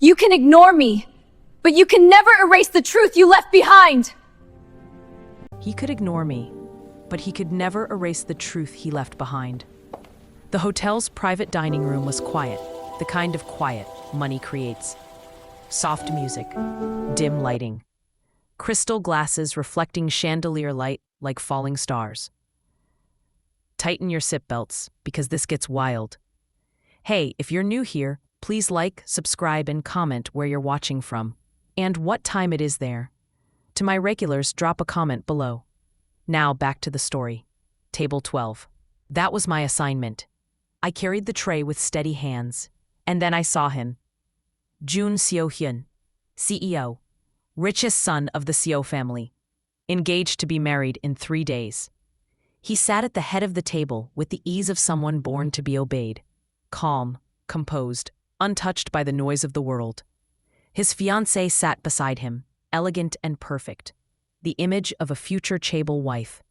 You can ignore me, but you can never erase the truth you left behind. He could ignore me, but he could never erase the truth he left behind. The hotel's private dining room was quiet, the kind of quiet money creates. Soft music, dim lighting, crystal glasses reflecting chandelier light like falling stars. Tighten your seatbelts, because this gets wild. Hey, if you're new here, please like, subscribe, and comment where you're watching from, and what time it is there. To my regulars, drop a comment below. Now back to the story. Table 12. That was my assignment. I carried the tray with steady hands, and then I saw him. Jun Seo-hyun, CEO, richest son of the Seo family, engaged to be married in 3 days. He sat at the head of the table with the ease of someone born to be obeyed, calm, composed, untouched by the noise of the world. His fiancée sat beside him, elegant and perfect, the image of a future chaste wife.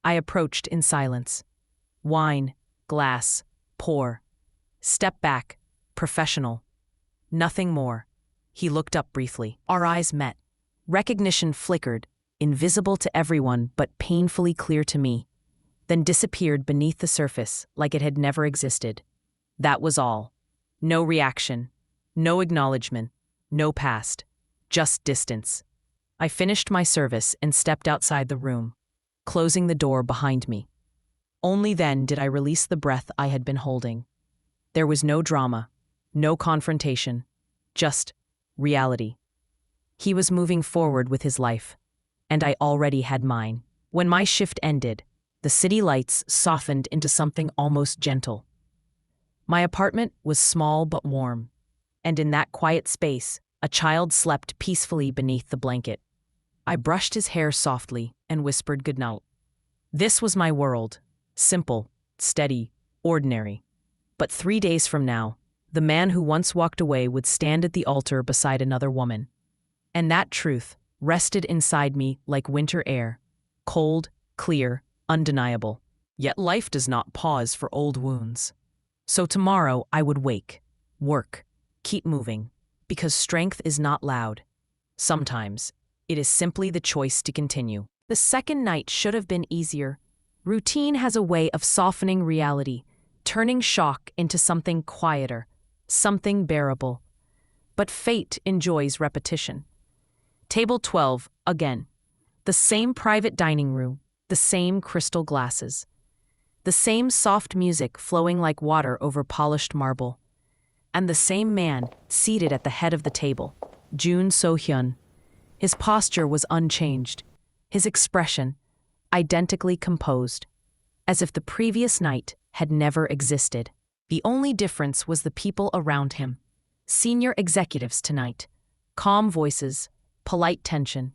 I approached in silence. Wine, glass, pour. Step back, professional. Nothing more. He looked up briefly. Our eyes met. Recognition flickered, invisible to everyone but painfully clear to me, then disappeared beneath the surface like it had never existed. That was all. No reaction, no acknowledgement, no past, just distance. I finished my service and stepped outside the room, closing the door behind me. Only then did I release the breath I had been holding. There was no drama, no confrontation, just reality. He was moving forward with his life, and I already had mine. When my shift ended, the city lights softened into something almost gentle. My apartment was small but warm, and in that quiet space, a child slept peacefully beneath the blanket. I brushed his hair softly and whispered goodnight. This was my world, simple, steady, ordinary. But 3 days from now, the man who once walked away would stand at the altar beside another woman. And that truth rested inside me like winter air, cold, clear, undeniable. Yet life does not pause for old wounds. So tomorrow I would wake, work, keep moving, because strength is not loud. Sometimes, it is simply the choice to continue. The second night should have been easier. Routine has a way of softening reality, turning shock into something quieter, something bearable. But fate enjoys repetition. Table 12, again. The same private dining room, the same crystal glasses. The same soft music flowing like water over polished marble. And the same man seated at the head of the table, Jun So-hyun. His posture was unchanged, his expression identically composed, as if the previous night had never existed. The only difference was the people around him. Senior executives tonight, calm voices, polite tension,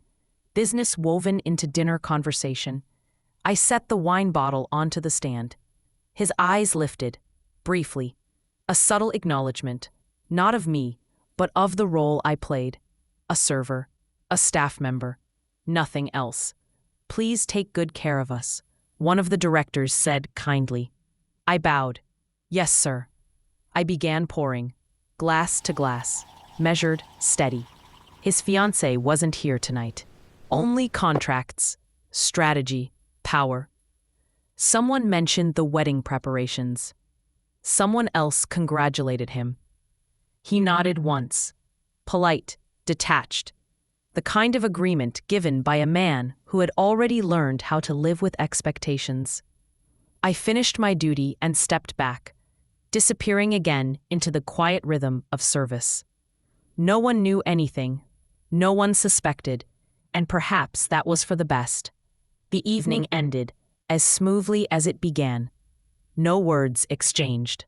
business woven into dinner conversation. I set the wine bottle onto the stand. His eyes lifted, briefly, a subtle acknowledgement, not of me, but of the role I played. A server, a staff member, nothing else. Please take good care of us, one of the directors said kindly. I bowed. Yes, sir. I began pouring, glass to glass, measured, steady. His fiancée wasn't here tonight. Only contracts, strategy, power. Someone mentioned the wedding preparations. Someone else congratulated him. He nodded once, polite, detached, the kind of agreement given by a man who had already learned how to live with expectations. I finished my duty and stepped back, disappearing again into the quiet rhythm of service. No one knew anything, no one suspected, and perhaps that was for the best. The evening ended as smoothly as it began. No words exchanged.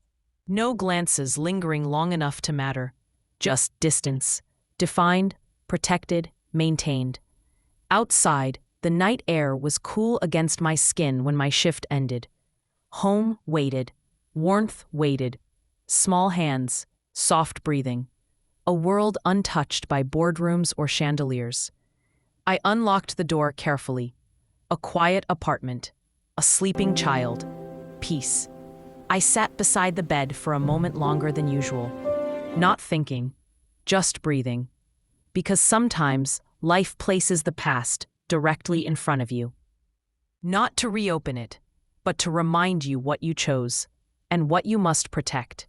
No glances lingering long enough to matter. Just distance, defined, protected, maintained. Outside, the night air was cool against my skin when my shift ended. Home waited, warmth waited, small hands, soft breathing. A world untouched by boardrooms or chandeliers. I unlocked the door carefully. A quiet apartment, a sleeping child, peace. I sat beside the bed for a moment longer than usual, not thinking, just breathing. Because sometimes life places the past directly in front of you. Not to reopen it, but to remind you what you chose and what you must protect.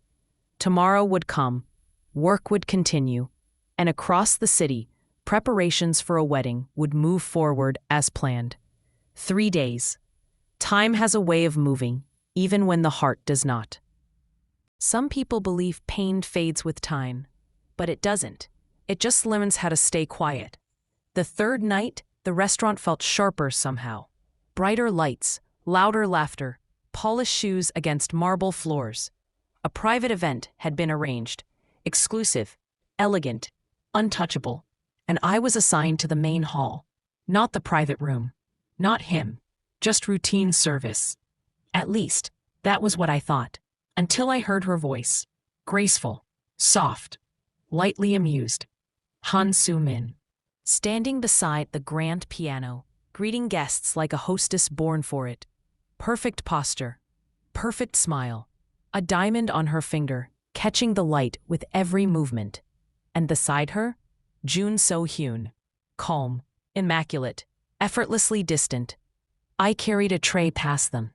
Tomorrow would come, work would continue, and across the city, preparations for a wedding would move forward as planned. 3 days. Time has a way of moving, even when the heart does not. Some people believe pain fades with time, but it doesn't. It just learns how to stay quiet. The third night, the restaurant felt sharper somehow. Brighter lights, louder laughter, polished shoes against marble floors. A private event had been arranged, exclusive, elegant, untouchable, and I was assigned to the main hall. Not the private room. Not him. Just routine service. At least, that was what I thought, until I heard her voice. Graceful, soft, lightly amused. Han Soo-min. Standing beside the grand piano, greeting guests like a hostess born for it. Perfect posture, perfect smile, a diamond on her finger, catching the light with every movement. And beside her, Jun So-hyun, calm, immaculate, effortlessly distant. I carried a tray past them,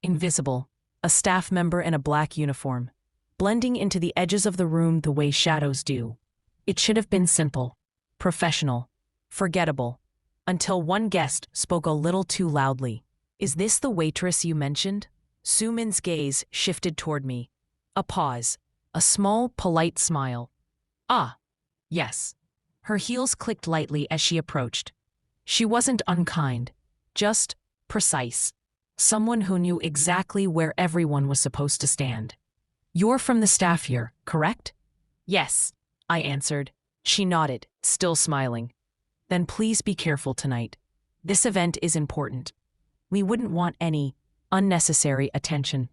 invisible, a staff member in a black uniform, blending into the edges of the room the way shadows do. It should have been simple, professional, forgettable, until one guest spoke a little too loudly. "Is this the waitress you mentioned?" Soo-min's gaze shifted toward me. A pause, a small, polite smile. "Ah, yes." Her heels clicked lightly as she approached. She wasn't unkind, just precise. Someone who knew exactly where everyone was supposed to stand. "You're from the staff here, correct?" "Yes," I answered. She nodded, still smiling. "Then please be careful tonight. This event is important. We wouldn't want any unnecessary attention."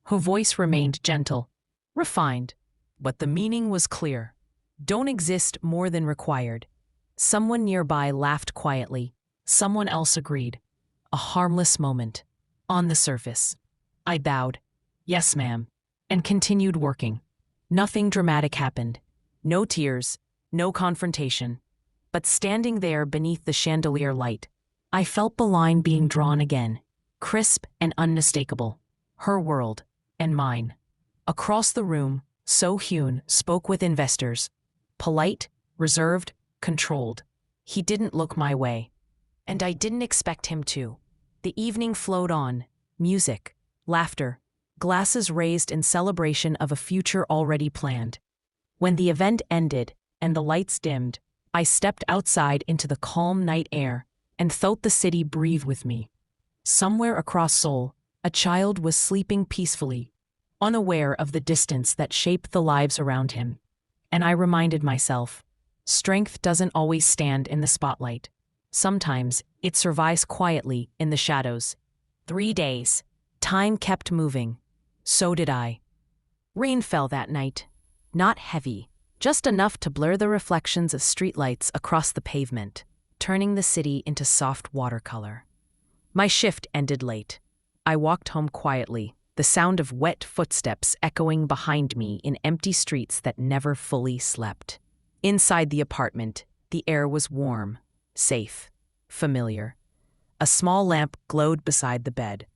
Her voice remained gentle, refined, but the meaning was clear. Don't exist more than required. Someone nearby laughed quietly. Someone else agreed. A harmless moment. On the surface. I bowed. "Yes, ma'am," and continued working. Nothing dramatic happened. No tears, no confrontation. But standing there beneath the chandelier light, I felt the line being drawn again, crisp and unmistakable. Her world, and mine. Across the room, So-hyun spoke with investors. Polite, reserved, controlled. He didn't look my way. And I didn't expect him to. The evening flowed on, music, laughter, glasses raised in celebration of a future already planned. When the event ended and the lights dimmed, I stepped outside into the calm night air and felt the city breathe with me. Somewhere across Seoul, a child was sleeping peacefully, unaware of the distance that shaped the lives around him. And I reminded myself, strength doesn't always stand in the spotlight. Sometimes it survives quietly in the shadows. 3 days. Time kept moving. So did I. Rain fell that night. Not heavy, just enough to blur the reflections of streetlights across the pavement, turning the city into soft watercolor. My shift ended late. I walked home quietly, the sound of wet footsteps echoing behind me in empty streets that never fully slept. Inside the apartment, the air was warm, safe, familiar. A small lamp glowed beside the bed,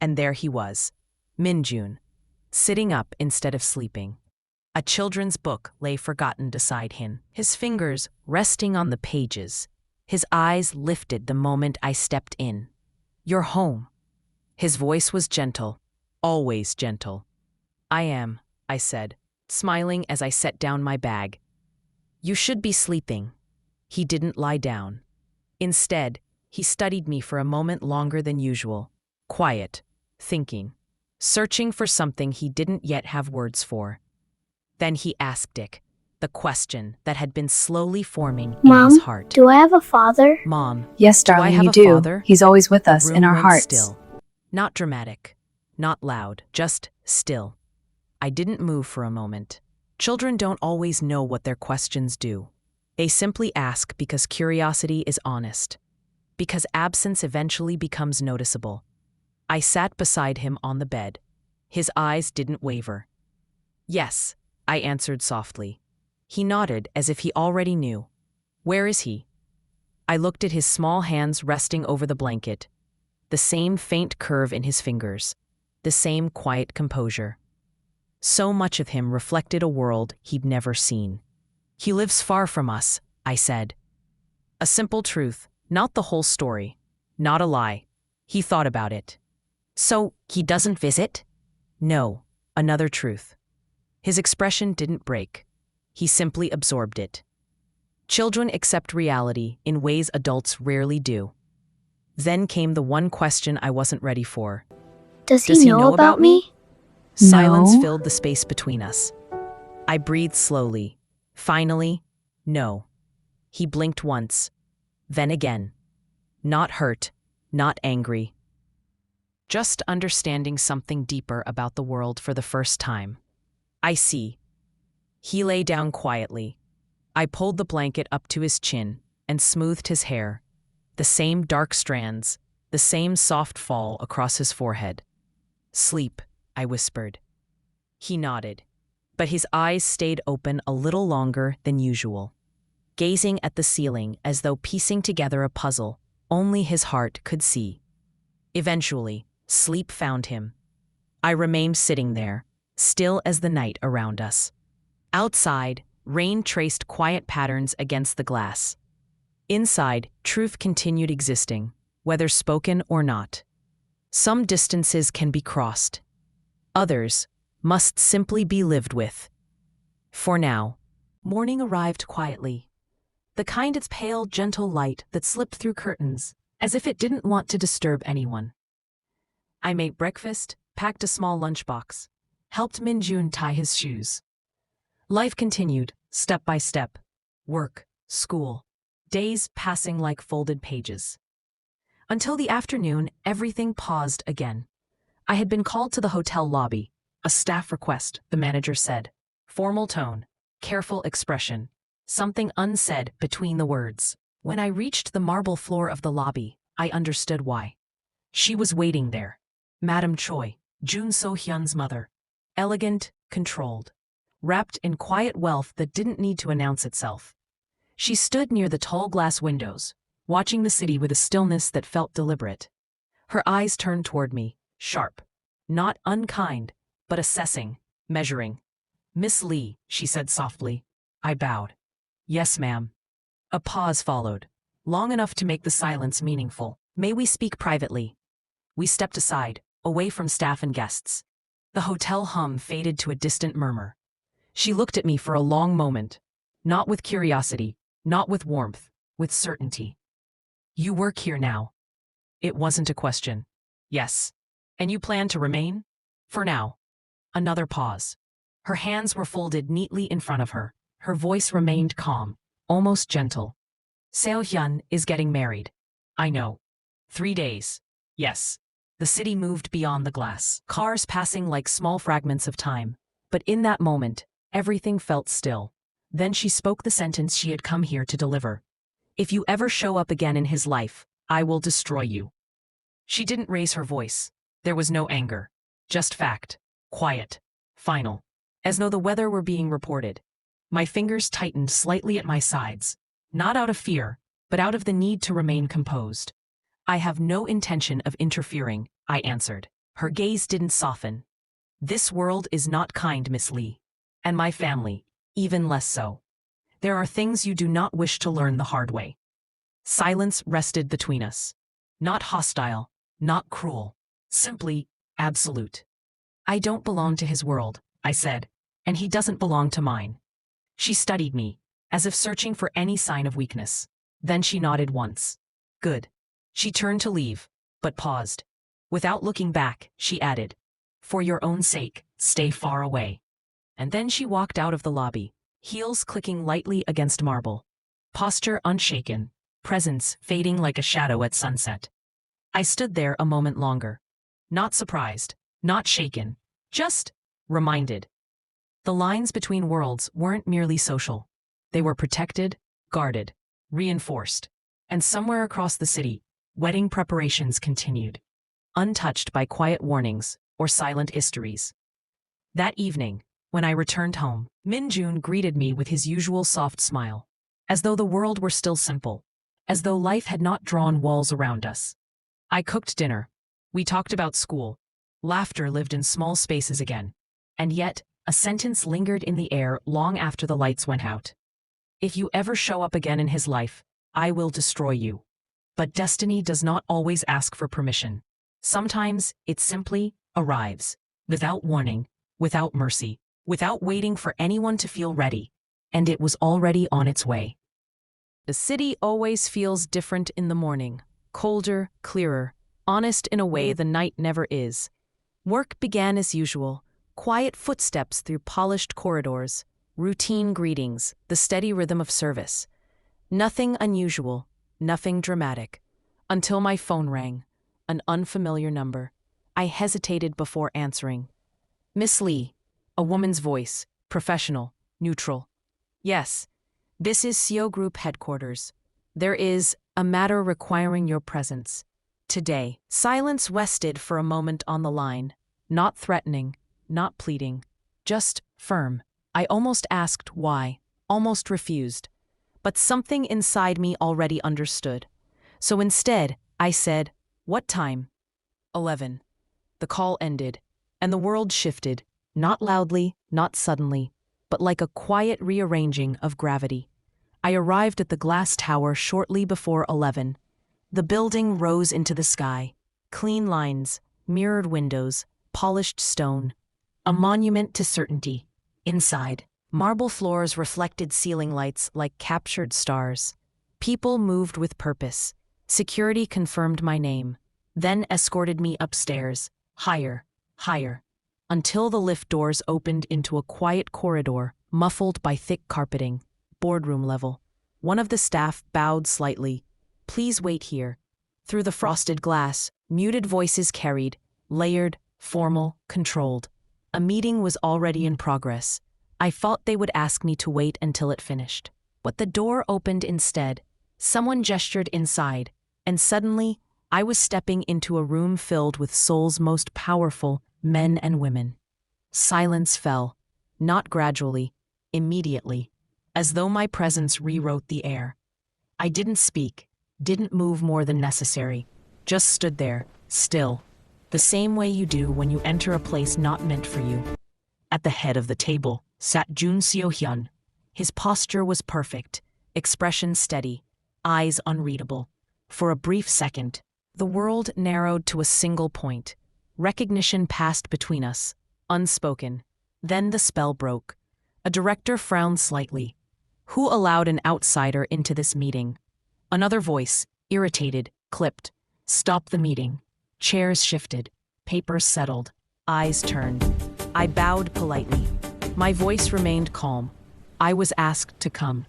and there he was, Min-jun, sitting up instead of sleeping. A children's book lay forgotten beside him, his fingers resting on the pages, his eyes lifted the moment I stepped in. "You're home." His voice was gentle, always gentle. "I am," I said, smiling as I set down my bag. "You should be sleeping." He didn't lie down. Instead, he studied me for a moment longer than usual, quiet, thinking, searching for something he didn't yet have words for. Then he asked Dick, the question that had been slowly forming in his heart. Do I have a father? "Mom, Yes, do I darling, have you a do. father?" He's always with The us in room our went hearts. still. Not dramatic, not loud, just still. I didn't move for a moment. Children don't always know what their questions do. They simply ask because curiosity is honest, because absence eventually becomes noticeable. I sat beside him on the bed. His eyes didn't waver. "Yes," I answered softly. He nodded as if he already knew. Where is he? I looked at his small hands resting over the blanket. The same faint curve in his fingers. The same quiet composure. So much of him reflected a world he'd never seen. He lives far from us, I said. A simple truth, not the whole story. Not a lie. He thought about it. So, he doesn't visit? No, another truth. His expression didn't break. He simply absorbed it. Children accept reality in ways adults rarely do. Then came the one question I wasn't ready for. Does he know about me? Silence No. filled the space between us. I breathed slowly. Finally, no. He blinked once. Then again. Not hurt, not angry. Just understanding something deeper about the world for the first time. I see. He lay down quietly. I pulled the blanket up to his chin and smoothed his hair. The same dark strands, the same soft fall across his forehead. Sleep, I whispered. He nodded, but his eyes stayed open a little longer than usual, gazing at the ceiling as though piecing together a puzzle only his heart could see. Eventually, sleep found him. I remained sitting there, still as the night around us. Outside, rain traced quiet patterns against the glass. Inside, truth continued existing, whether spoken or not. Some distances can be crossed. Others must simply be lived with. For now, morning arrived quietly. The kind of pale, gentle light that slipped through curtains, as if it didn't want to disturb anyone. I made breakfast, packed a small lunchbox, helped Minjun tie his shoes. Life continued, step by step. Work, school, days passing like folded pages. Until the afternoon, everything paused again. I had been called to the hotel lobby. A staff request, the manager said. Formal tone, careful expression, something unsaid between the words. When I reached the marble floor of the lobby, I understood why. She was waiting there. Madame Choi, Jun So-hyun's mother. Elegant, controlled. Wrapped in quiet wealth that didn't need to announce itself. She stood near the tall glass windows, watching the city with a stillness that felt deliberate. Her eyes turned toward me, sharp. Not unkind, but assessing, measuring. Miss Lee, she said softly. I bowed. Yes, ma'am. A pause followed, long enough to make the silence meaningful. May we speak privately? We stepped aside, away from staff and guests. The hotel hum faded to a distant murmur. She looked at me for a long moment, not with curiosity, not with warmth, with certainty. You work here now. It wasn't a question. Yes. And you plan to remain? For now. Another pause. Her hands were folded neatly in front of her. Her voice remained calm, almost gentle. Seo-hyun is getting married. I know. 3 days. Yes. The city moved beyond the glass, cars passing like small fragments of time. But in that moment, everything felt still. Then she spoke the sentence she had come here to deliver. If you ever show up again in his life, I will destroy you. She didn't raise her voice. There was no anger. Just fact. Quiet. Final. As though the weather were being reported. My fingers tightened slightly at my sides. Not out of fear, but out of the need to remain composed. I have no intention of interfering, I answered. Her gaze didn't soften. This world is not kind, Miss Lee. And my family, even less so. There are things you do not wish to learn the hard way. Silence rested between us. Not hostile, not cruel. Simply, absolute. I don't belong to his world, I said, and he doesn't belong to mine. She studied me, as if searching for any sign of weakness. Then she nodded once. Good. She turned to leave, but paused. Without looking back, she added, for your own sake, stay far away. And then she walked out of the lobby, heels clicking lightly against marble. Posture unshaken, presence fading like a shadow at sunset. I stood there a moment longer. Not surprised, not shaken, just reminded. The lines between worlds weren't merely social. They were protected, guarded, reinforced. And somewhere across the city, wedding preparations continued, untouched by quiet warnings or silent histories. That evening, When I returned home, Min-jun greeted me with his usual soft smile, as though the world were still simple, as though life had not drawn walls around us. I cooked dinner. We talked about school. Laughter lived in small spaces again. And yet, a sentence lingered in the air long after the lights went out. If you ever show up again in his life, I will destroy you. But destiny does not always ask for permission. Sometimes it simply arrives, without warning, without mercy, without waiting for anyone to feel ready. And it was already on its way. The city always feels different in the morning, colder, clearer, honest in a way the night never is. Work began as usual, quiet footsteps through polished corridors, routine greetings, the steady rhythm of service. Nothing unusual, nothing dramatic. Until my phone rang, an unfamiliar number. I hesitated before answering. Miss Lee, a woman's voice, professional, neutral. Yes, this is CO Group headquarters. There is a matter requiring your presence. Today, silence rested for a moment on the line. Not threatening, not pleading, just firm. I almost asked why, almost refused. But something inside me already understood. So instead, I said, "What time?" 11. The call ended, and the world shifted, not loudly, not suddenly, but like a quiet rearranging of gravity. I arrived at the glass tower shortly before 11. The building rose into the sky. Clean lines, mirrored windows, polished stone. A monument to certainty. Inside, marble floors reflected ceiling lights like captured stars. People moved with purpose. Security confirmed my name, then escorted me upstairs, higher, higher, until the lift doors opened into a quiet corridor, muffled by thick carpeting, boardroom level. One of the staff bowed slightly. "Please wait here." Through the frosted glass, muted voices carried, layered, formal, controlled. A meeting was already in progress. I thought they would ask me to wait until it finished. But the door opened instead. Someone gestured inside, and suddenly, I was stepping into a room filled with Seoul's most powerful men and women. Silence fell, not gradually, immediately, as though my presence rewrote the air. I didn't speak, didn't move more than necessary, just stood there, still, the same way you do when you enter a place not meant for you. At the head of the table sat Jun Seo-hyun. His posture was perfect, expression steady, eyes unreadable. For a brief second, the world narrowed to a single point. Recognition passed between us, unspoken. Then the spell broke. A director frowned slightly. Who allowed an outsider into this meeting? Another voice, irritated, clipped. Stop the meeting. Chairs shifted. Papers settled. Eyes turned. I bowed politely. My voice remained calm. I was asked to come.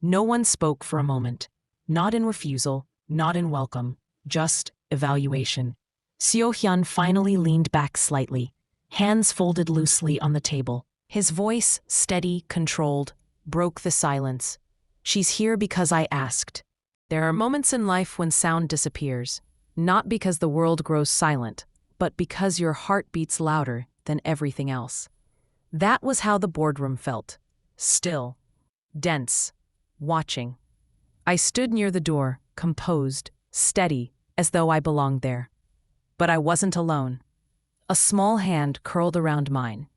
No one spoke for a moment. Not in refusal, not in welcome, just evaluation. Seo-hyun finally leaned back slightly, hands folded loosely on the table. His voice, steady, controlled, broke the silence. "She's here because I asked." There are moments in life when sound disappears, not because the world grows silent, but because your heart beats louder than everything else. That was how the boardroom felt. Still, dense, watching. I stood near the door, composed, steady, as though I belonged there. But I wasn't alone. A small hand curled around mine.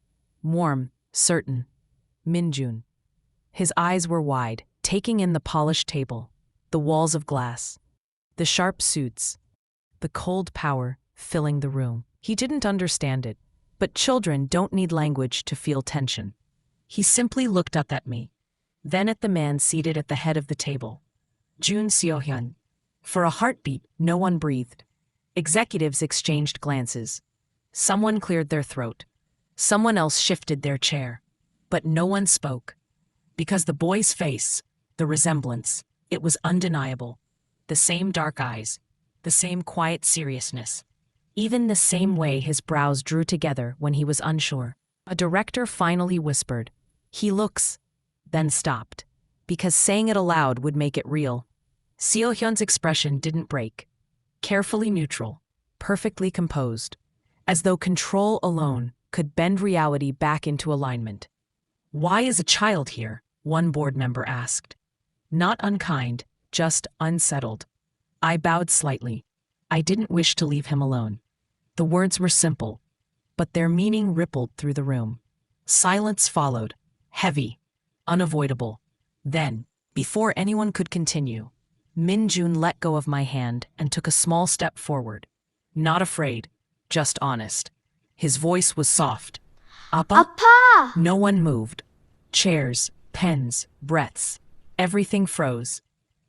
Warm, certain. Min-jun. His eyes were wide, taking in the polished table, the walls of glass, the sharp suits, the cold power filling the room. He didn't understand it, but children don't need language to feel tension. He simply looked up at me, then at the man seated at the head of the table, Jun Seo-hyun. For a heartbeat, no one breathed. Executives exchanged glances. Someone cleared their throat. Someone else shifted their chair. But no one spoke. Because the boy's face, the resemblance, it was undeniable. The same dark eyes, the same quiet seriousness. Even the same way his brows drew together when he was unsure. A director finally whispered, "He looks," then stopped, because saying it aloud would make it real. Seo-hyun's expression didn't break. Carefully neutral, perfectly composed, as though control alone could bend reality back into alignment. Why is a child here? One board member asked. Not unkind, just unsettled. I bowed slightly. I didn't wish to leave him alone. The words were simple, but their meaning rippled through the room. Silence followed, heavy, unavoidable. Then, before anyone could continue, Min-jun let go of my hand and took a small step forward. Not afraid, just honest. His voice was soft. Appa? Appa! No one moved. Chairs, pens, breaths. Everything froze.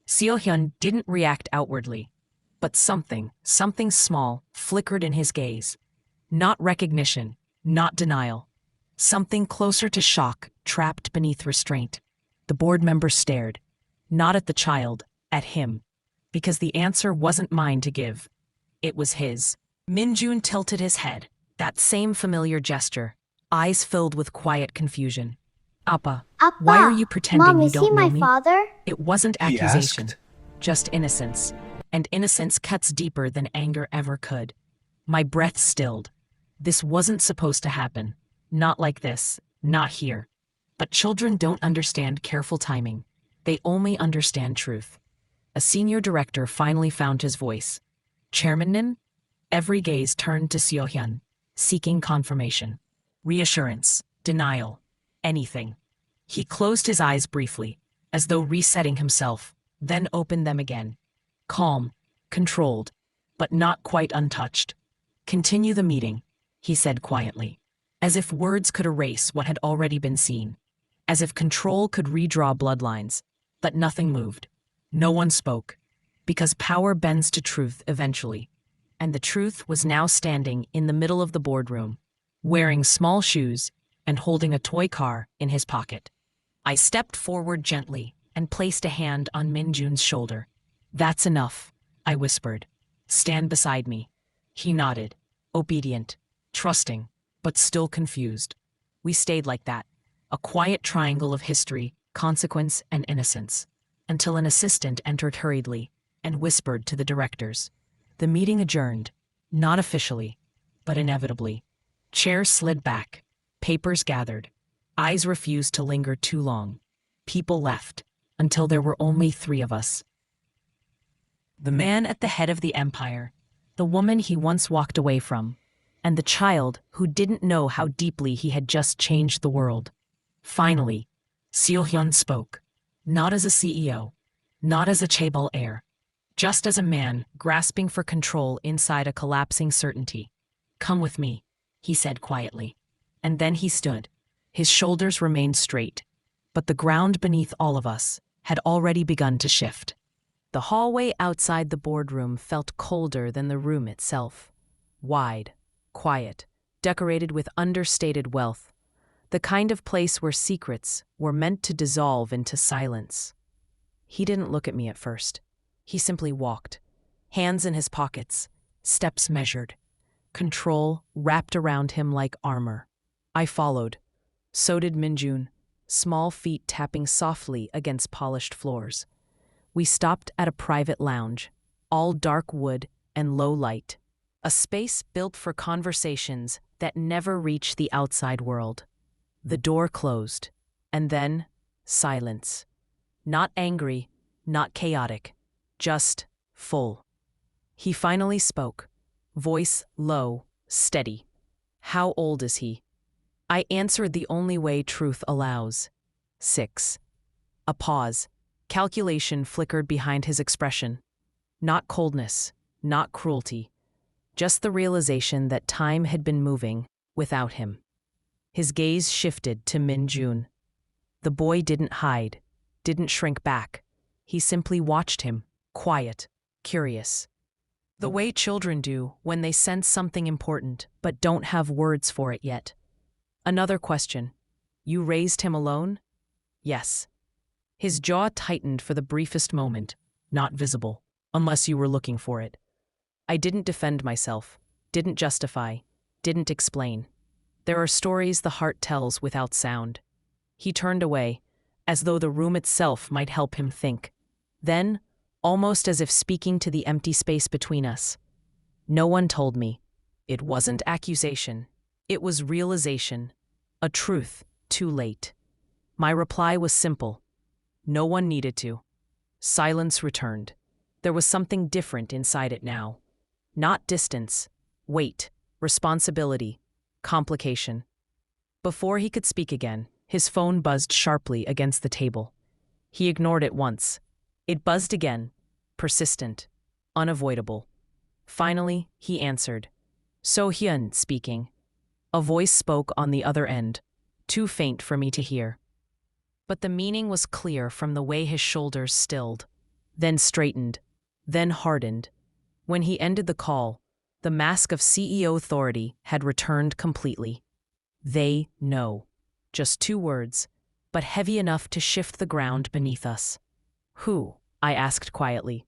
Seo-hyun didn't react outwardly, but something small, flickered in his gaze. Not recognition, not denial. Something closer to shock, trapped beneath restraint. The board member stared. Not at the child, at him. Because the answer wasn't mine to give. It was his. Min-jun tilted his head. That same familiar gesture. Eyes filled with quiet confusion. Appa, Appa! why are you pretending Mom, you is he don't know my me? father? It wasn't He accusation, asked. just innocence. And innocence cuts deeper than anger ever could. My breath stilled. This wasn't supposed to happen. Not like this, not here. But children don't understand careful timing. They only understand truth. A senior director finally found his voice. Chairman Nim? Every gaze turned to Seo-hyun, seeking confirmation. Reassurance, denial, anything. He closed his eyes briefly, as though resetting himself, then opened them again. Calm, controlled, but not quite untouched. Continue the meeting, he said quietly, as if words could erase what had already been seen, as if control could redraw bloodlines, but nothing moved. No one spoke, because power bends to truth eventually, and the truth was now standing in the middle of the boardroom, wearing small shoes and holding a toy car in his pocket. I stepped forward gently and placed a hand on Min-jun's shoulder. That's enough, I whispered. Stand beside me. He nodded, obedient, trusting, but still confused. We stayed like that, a quiet triangle of history, consequence, and innocence, until an assistant entered hurriedly and whispered to the directors. The meeting adjourned, not officially, but inevitably. Chairs slid back, papers gathered, eyes refused to linger too long. People left, until there were only 3 of us. The man at the head of the empire, the woman he once walked away from, and the child who didn't know how deeply he had just changed the world. Finally, Seo-hyun spoke, not as a CEO, not as a chaebol heir, just as a man grasping for control inside a collapsing certainty. Come with me, he said quietly. And then he stood. His shoulders remained straight, but the ground beneath all of us had already begun to shift. The hallway outside the boardroom felt colder than the room itself. Wide, quiet, decorated with understated wealth. The kind of place where secrets were meant to dissolve into silence. He didn't look at me at first. He simply walked, hands in his pockets, steps measured, control wrapped around him like armor. I followed. So did Min-jun, small feet tapping softly against polished floors. We stopped at a private lounge, all dark wood and low light, a space built for conversations that never reach the outside world. The door closed, and then silence. Not angry, not chaotic, just full. He finally spoke, voice low, steady. How old is he? I answered the only way truth allows. 6. A pause. Calculation flickered behind his expression. Not coldness, not cruelty, just the realization that time had been moving without him. His gaze shifted to Min-jun. The boy didn't hide, didn't shrink back. He simply watched him, quiet, curious. The way children do when they sense something important but don't have words for it yet. Another question. You raised him alone? Yes. His jaw tightened for the briefest moment, not visible, unless you were looking for it. I didn't defend myself, didn't justify, didn't explain. There are stories the heart tells without sound. He turned away, as though the room itself might help him think. Then, almost as if speaking to the empty space between us, no one told me. It wasn't accusation. It was realization. A truth, too late. My reply was simple. No one needed to. Silence returned. There was something different inside it now. Not distance, weight, responsibility, complication. Before he could speak again, his phone buzzed sharply against the table. He ignored it once. It buzzed again, persistent, unavoidable. Finally, he answered. So Hyun speaking. A voice spoke on the other end, too faint for me to hear. But the meaning was clear from the way his shoulders stilled, then straightened, then hardened. When he ended the call, the mask of CEO authority had returned completely. They know. Just 2 words, but heavy enough to shift the ground beneath us. Who? I asked quietly.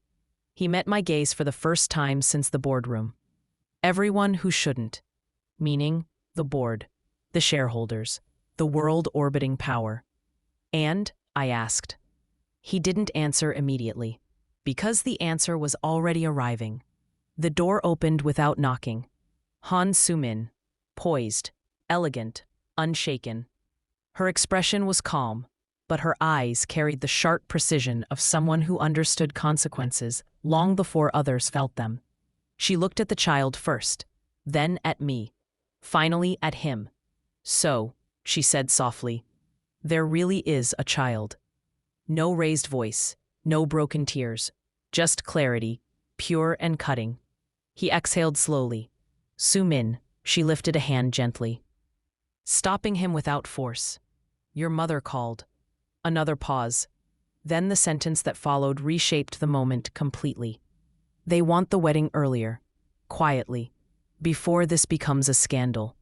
He met my gaze for the first time since the boardroom. Everyone who shouldn't. Meaning, the board, the shareholders, the world-orbiting power. And, I asked. He didn't answer immediately, because the answer was already arriving. The door opened without knocking. Han Soo-min, poised, elegant, unshaken. Her expression was calm, but her eyes carried the sharp precision of someone who understood consequences long before others felt them. She looked at the child first, then at me, finally at him. So, she said softly, there really is a child. No raised voice, no broken tears, just clarity, pure and cutting. He exhaled slowly. Soo-min, she lifted a hand gently, stopping him without force. Your mother called. Another pause. Then the sentence that followed reshaped the moment completely. They want the wedding earlier, quietly, before this becomes a scandal.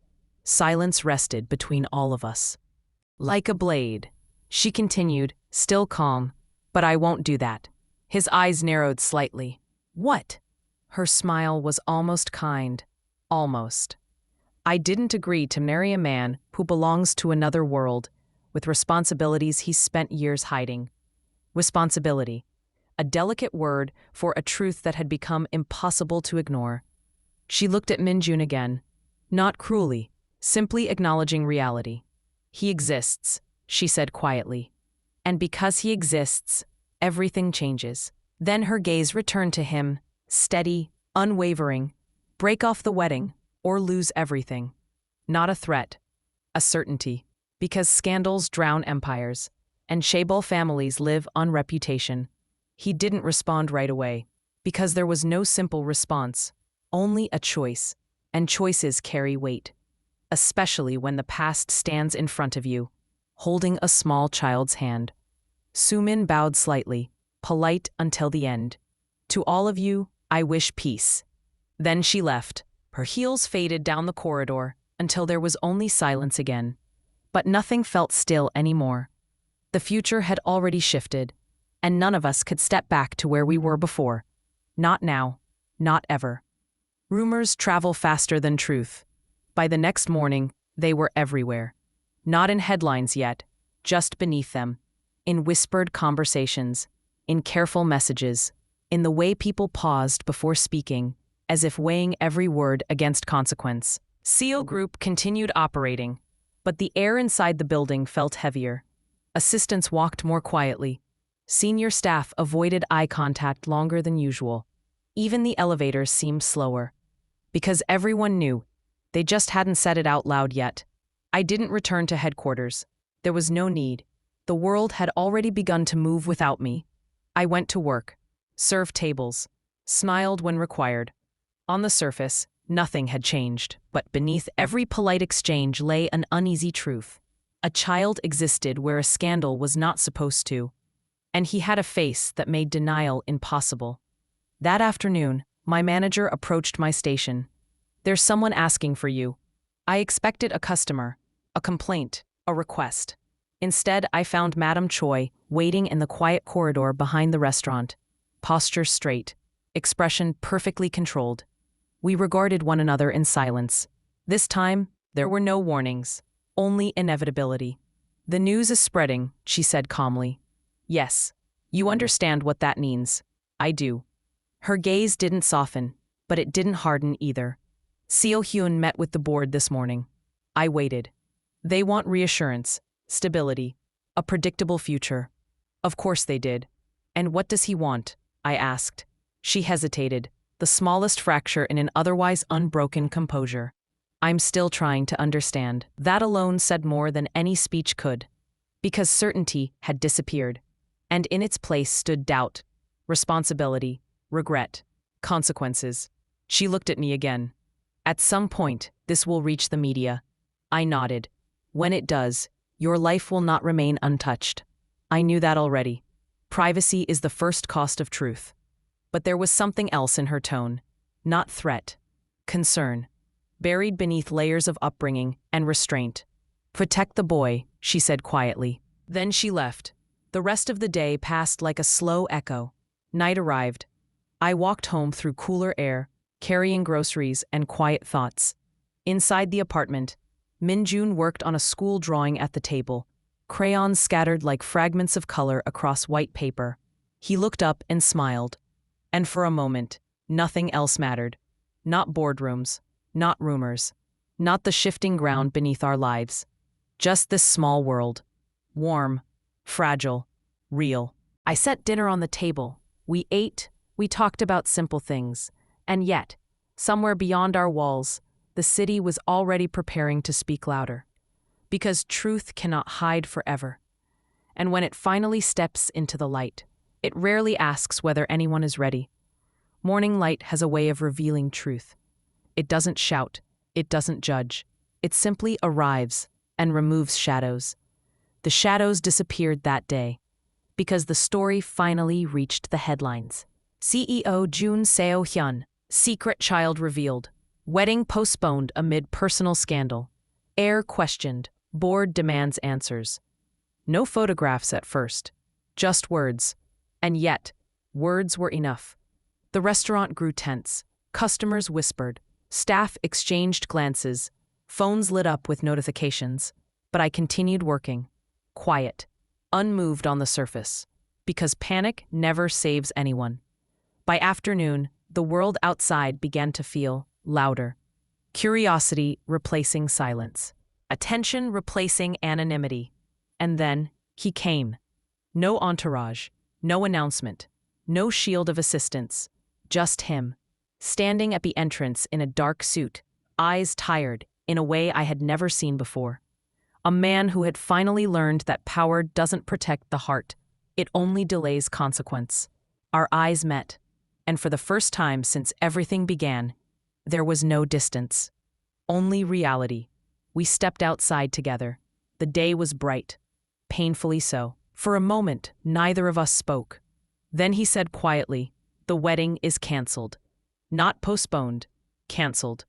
Silence rested between all of us. Like a blade, she continued, still calm, but I won't do that. His eyes narrowed slightly. What? Her smile was almost kind. Almost. I didn't agree to marry a man who belongs to another world, with responsibilities he's spent years hiding. Responsibility. A delicate word for a truth that had become impossible to ignore. She looked at Min-jun again, not cruelly, simply acknowledging reality. He exists, she said quietly. And because he exists, everything changes. Then her gaze returned to him, steady, unwavering. Break off the wedding, or lose everything. Not a threat, a certainty. Because scandals drown empires, and Chaebol families live on reputation. He didn't respond right away, because there was no simple response, only a choice, and choices carry weight. Especially when the past stands in front of you, holding a small child's hand. Soo-min bowed slightly, polite until the end. To all of you, I wish peace. Then she left. Her heels faded down the corridor until there was only silence again. But nothing felt still anymore. The future had already shifted, and none of us could step back to where we were before. Not now, not ever. Rumors travel faster than truth. By the next morning, they were everywhere. Not in headlines yet, just beneath them. In whispered conversations, in careful messages, in the way people paused before speaking, as if weighing every word against consequence. CO Group continued operating, but the air inside the building felt heavier. Assistants walked more quietly. Senior staff avoided eye contact longer than usual. Even the elevators seemed slower. Because everyone knew, they just hadn't said it out loud yet. I didn't return to headquarters. There was no need. The world had already begun to move without me. I went to work, served tables, smiled when required. On the surface, nothing had changed, but beneath every polite exchange lay an uneasy truth. A child existed where a scandal was not supposed to, and he had a face that made denial impossible. That afternoon, my manager approached my station. There's someone asking for you. I expected a customer, a complaint, a request. Instead, I found Madame Choi waiting in the quiet corridor behind the restaurant, posture straight, expression perfectly controlled. We regarded one another in silence. This time, there were no warnings, only inevitability. The news is spreading, she said calmly. Yes, you understand what that means. I do. Her gaze didn't soften, but it didn't harden either. Seo Hyun met with the board this morning. I waited. They want reassurance, stability. A predictable future. Of course they did. And what does he want? I asked. She hesitated, the smallest fracture in an otherwise unbroken composure. I'm still trying to understand. That alone said more than any speech could. Because certainty had disappeared, and in its place stood doubt, responsibility, regret, consequences. She looked at me again. At some point, this will reach the media. I nodded. When it does, your life will not remain untouched. I knew that already. Privacy is the first cost of truth. But there was something else in her tone. Not threat. Concern. Buried beneath layers of upbringing and restraint. Protect the boy, she said quietly. Then she left. The rest of the day passed like a slow echo. Night arrived. I walked home through cooler air, carrying groceries and quiet thoughts. Inside the apartment, Minjun worked on a school drawing at the table, crayons scattered like fragments of color across white paper. He looked up and smiled. And for a moment, nothing else mattered. Not boardrooms, not rumors, not the shifting ground beneath our lives. Just this small world. Warm, fragile, real. I set dinner on the table. We ate, we talked about simple things. And yet, somewhere beyond our walls, the city was already preparing to speak louder. Because truth cannot hide forever. And when it finally steps into the light, it rarely asks whether anyone is ready. Morning light has a way of revealing truth. It doesn't shout, it doesn't judge. It simply arrives and removes shadows. The shadows disappeared that day, because the story finally reached the headlines. CEO Jun Seo-hyun, secret child revealed. Wedding postponed amid personal scandal. Heir questioned. Board demands answers. No photographs at first, just words. And yet, words were enough. The restaurant grew tense. Customers whispered. Staff exchanged glances. Phones lit up with notifications. But I continued working. Quiet. Unmoved on the surface. Because panic never saves anyone. By afternoon, the world outside began to feel louder. Curiosity replacing silence. Attention replacing anonymity. And then, he came. No entourage, no announcement, no shield of assistance. Just him. Standing at the entrance in a dark suit, eyes tired in a way I had never seen before. A man who had finally learned that power doesn't protect the heart. It only delays consequence. Our eyes met. And for the first time since everything began, there was no distance. Only reality. We stepped outside together. The day was bright. Painfully so. For a moment, neither of us spoke. Then he said quietly, "The wedding is canceled." Not postponed, canceled.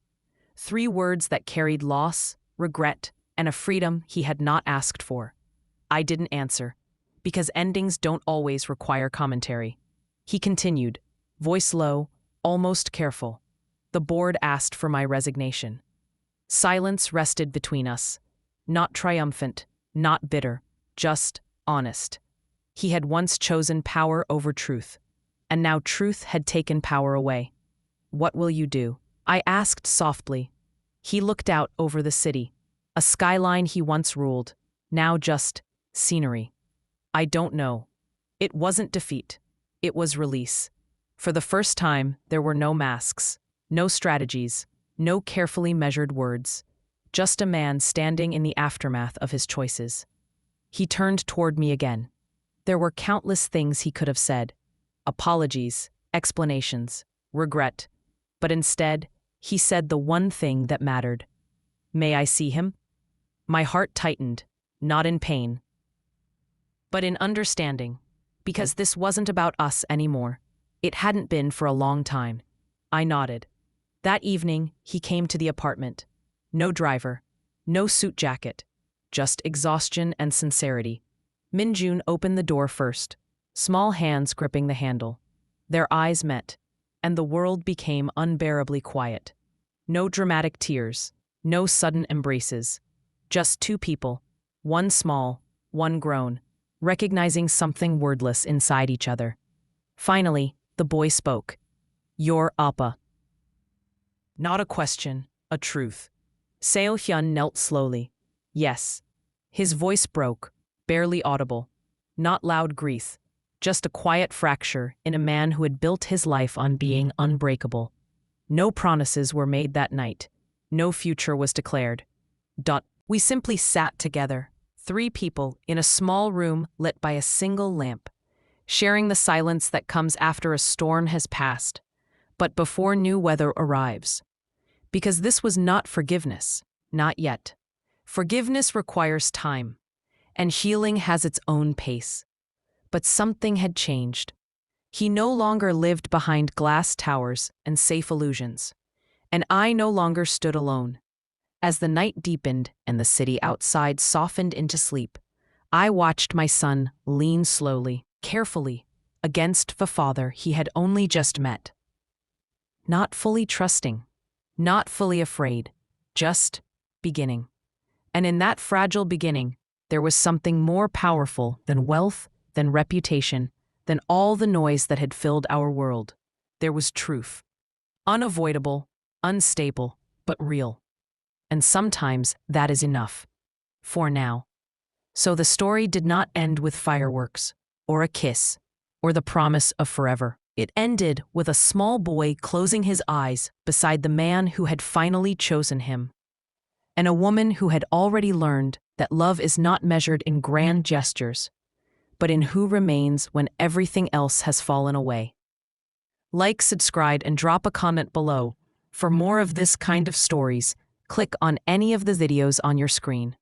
3 words that carried loss, regret, and a freedom he had not asked for. I didn't answer, because endings don't always require commentary. He continued, voice low, almost careful. The board asked for my resignation. Silence rested between us. Not triumphant, not bitter, just honest. He had once chosen power over truth, and now truth had taken power away. What will you do? I asked softly. He looked out over the city, a skyline he once ruled, now just scenery. I don't know. It wasn't defeat. It was release. For the first time, there were no masks, no strategies, no carefully measured words, just a man standing in the aftermath of his choices. He turned toward me again. There were countless things he could have said. Apologies, explanations, regret. But instead, he said the one thing that mattered. May I see him? My heart tightened, not in pain, but in understanding, because this wasn't about us anymore. It hadn't been for a long time. I nodded. That evening, he came to the apartment. No driver, no suit jacket, just exhaustion and sincerity. Minjun opened the door first, small hands gripping the handle. Their eyes met, and the world became unbearably quiet. No dramatic tears, no sudden embraces. Just 2 people, one small, one grown, recognizing something wordless inside each other. Finally, the boy spoke. Your Appa. Not a question, a truth. Seo-hyun knelt slowly. Yes. His voice broke, barely audible. Not loud grief, just a quiet fracture in a man who had built his life on being unbreakable. No promises were made that night. No future was declared. We simply sat together, 3 people in a small room lit by a single lamp, sharing the silence that comes after a storm has passed, but before new weather arrives. Because this was not forgiveness, not yet. Forgiveness requires time, and healing has its own pace. But something had changed. He no longer lived behind glass towers and safe illusions, and I no longer stood alone. As the night deepened and the city outside softened into sleep, I watched my son lean slowly, carefully, against the father he had only just met. Not fully trusting, not fully afraid, just beginning. And in that fragile beginning, there was something more powerful than wealth, than reputation, than all the noise that had filled our world. There was truth. Unavoidable, unstable, but real. And sometimes that is enough. For now. So the story did not end with fireworks, or a kiss, or the promise of forever. It ended with a small boy closing his eyes beside the man who had finally chosen him, and a woman who had already learned that love is not measured in grand gestures, but in who remains when everything else has fallen away. Like, subscribe, and drop a comment below. For more of this kind of stories, click on any of the videos on your screen.